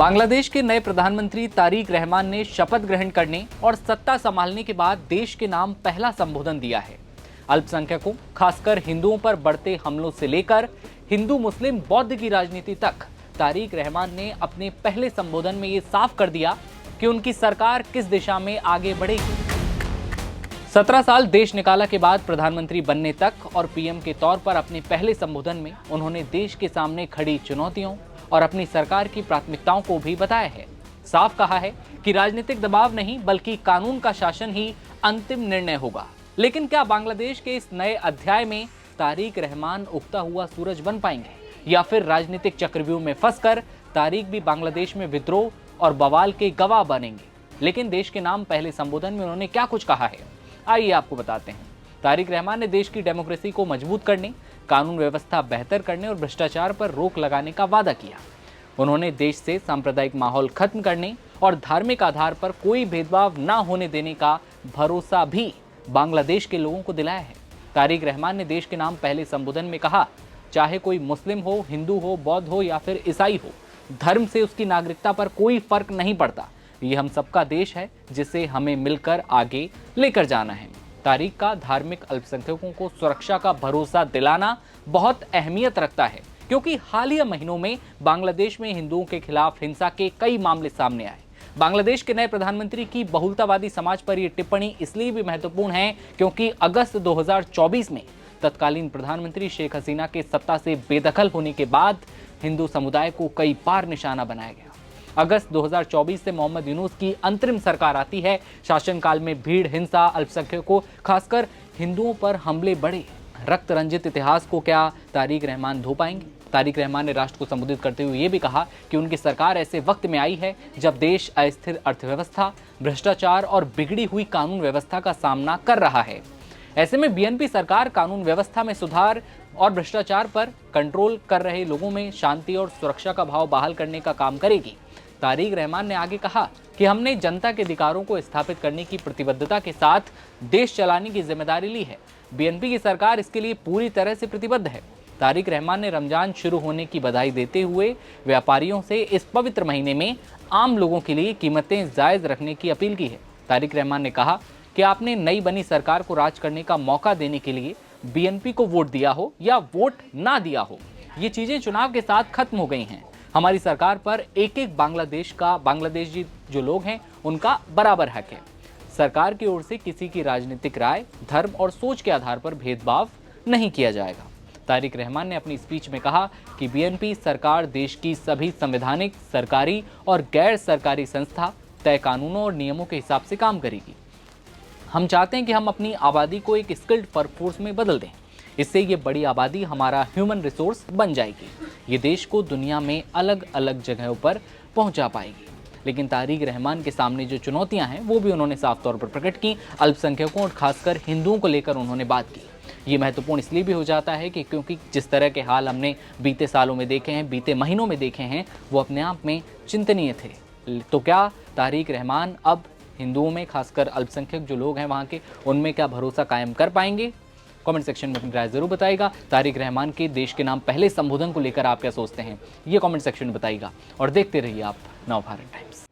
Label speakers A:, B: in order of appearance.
A: बांग्लादेश के नए प्रधानमंत्री तारिक रहमान ने शपथ ग्रहण करने और सत्ता संभालने के बाद देश के नाम पहला संबोधन दिया है। अल्पसंख्यकों, खासकर हिंदुओं पर बढ़ते हमलों से लेकर हिंदू मुस्लिम बौद्ध की राजनीति तक तारिक रहमान ने अपने पहले संबोधन में ये साफ कर दिया कि उनकी सरकार किस दिशा में आगे बढ़ेगी। 17 साल देश निकाला के बाद प्रधानमंत्री बनने तक और पीएम के तौर पर अपने पहले संबोधन में उन्होंने देश के सामने खड़ी चुनौतियों और अपनी सरकार की प्राथमिकताओं को भी बताया है। साफ कहा है कि राजनीतिक दबाव नहीं बल्कि कानून का शासन ही अंतिम निर्णय होगा। लेकिन क्या बांग्लादेश के इस नए अध्याय में तारिक रहमान उगता हुआ सूरज बन पाएंगे या फिर राजनीतिक चक्रव्यूह में फंसकर तारिक भी बांग्लादेश में विद्रोह और बवाल के गवाह बनेंगे? लेकिन देश के नाम पहले संबोधन में उन्होंने क्या कुछ कहा है, आइए आपको बताते हैं। तारिक रहमान ने देश की डेमोक्रेसी को मजबूत करने, कानून व्यवस्था बेहतर करने और भ्रष्टाचार पर रोक लगाने का वादा किया। उन्होंने देश से सांप्रदायिक माहौल खत्म करने और धार्मिक आधार पर कोई भेदभाव न होने देने का भरोसा भी बांग्लादेश के लोगों को दिलाया है। तारिक रहमान ने देश के नाम पहले संबोधन में कहा, चाहे कोई मुस्लिम हो, हिंदू हो, बौद्ध हो या फिर ईसाई हो, धर्म से उसकी नागरिकता पर कोई फर्क नहीं पड़ता। ये हम सबका देश है जिसे हमें मिलकर आगे लेकर जाना है। तारिक का धार्मिक अल्पसंख्यकों को सुरक्षा का भरोसा दिलाना बहुत अहमियत रखता है, क्योंकि हालिया महीनों में बांग्लादेश में हिंदुओं के खिलाफ हिंसा के कई मामले सामने आए। बांग्लादेश के नए प्रधानमंत्री की बहुलतावादी समाज पर यह टिप्पणी इसलिए भी महत्वपूर्ण है क्योंकि अगस्त 2024 में तत्कालीन प्रधानमंत्री शेख हसीना के सत्ता से बेदखल होने के बाद हिंदू समुदाय को कई बार निशाना बनाया गया। अगस्त 2024 से मोहम्मद यूनुस की अंतरिम सरकार आती है। शासनकाल में भीड़, हिंसा, अल्पसंख्यकों खासकर हिंदुओं पर हमले बढ़े। रक्त रंजित इतिहास को क्या तारिक रहमान धो पाएंगे? तारिक रहमान ने राष्ट्र को संबोधित करते हुए ये भी कहा कि उनकी सरकार ऐसे वक्त में आई है जब देश अस्थिर अर्थव्यवस्था, भ्रष्टाचार और बिगड़ी हुई कानून व्यवस्था का सामना कर रहा है। ऐसे में बीएनपी सरकार कानून व्यवस्था में सुधार और भ्रष्टाचार पर कंट्रोल कर रहे लोगों में शांति और सुरक्षा का भाव बहाल करने का काम करेगी। तारिक रहमान ने आगे कहा कि हमने जनता के अधिकारों को स्थापित करने की प्रतिबद्धता के साथ देश चलाने की जिम्मेदारी ली है। बीएनपी की सरकार इसके लिए पूरी तरह से प्रतिबद्ध है। तारिक रहमान ने रमजान शुरू होने की बधाई देते हुए व्यापारियों से इस पवित्र महीने में आम लोगों के लिए कीमतें जायज रखने की अपील की है। तारिक रहमान ने कहा कि आपने नई बनी सरकार को राज करने का मौका देने के लिए बीएनपी को वोट दिया हो या वोट ना दिया हो, ये चीजें चुनाव के साथ खत्म हो गई हैं। हमारी सरकार पर एक एक बांग्लादेशी जो लोग हैं उनका बराबर हक है। सरकार की ओर से किसी की राजनीतिक राय, धर्म और सोच के आधार पर भेदभाव नहीं किया जाएगा। तारिक रहमान ने अपनी स्पीच में कहा कि बीएनपी सरकार देश की सभी संवैधानिक, सरकारी और गैर सरकारी संस्था तय कानूनों और नियमों के हिसाब से काम करेगी। हम चाहते हैं कि हम अपनी आबादी को एक स्किल्ड वर्कफोर्स में बदल दें। इससे ये बड़ी आबादी हमारा ह्यूमन रिसोर्स बन जाएगी। ये देश को दुनिया में अलग अलग जगहों पर पहुंचा पाएगी। लेकिन तारिक रहमान के सामने जो चुनौतियां हैं वो भी उन्होंने साफ तौर पर प्रकट की। अल्पसंख्यकों और खासकर हिंदुओं को लेकर उन्होंने बात की। ये महत्वपूर्ण इसलिए भी हो जाता है कि क्योंकि जिस तरह के हाल हमने बीते सालों में देखे हैं, बीते महीनों में देखे हैं, वो अपने आप में चिंतनीय थे। तो क्या तारिक रहमान अब हिंदुओं में, खासकर अल्पसंख्यक जो लोग हैं वहाँ के, उनमें क्या भरोसा कायम कर पाएंगे? कमेंट सेक्शन में अपनी राय जरूर बताइएगा। तारिक रहमान के देश के नाम पहले संबोधन को लेकर आप क्या सोचते हैं, ये कमेंट सेक्शन में बताइएगा। और देखते रहिए आप नवभारत टाइम्स।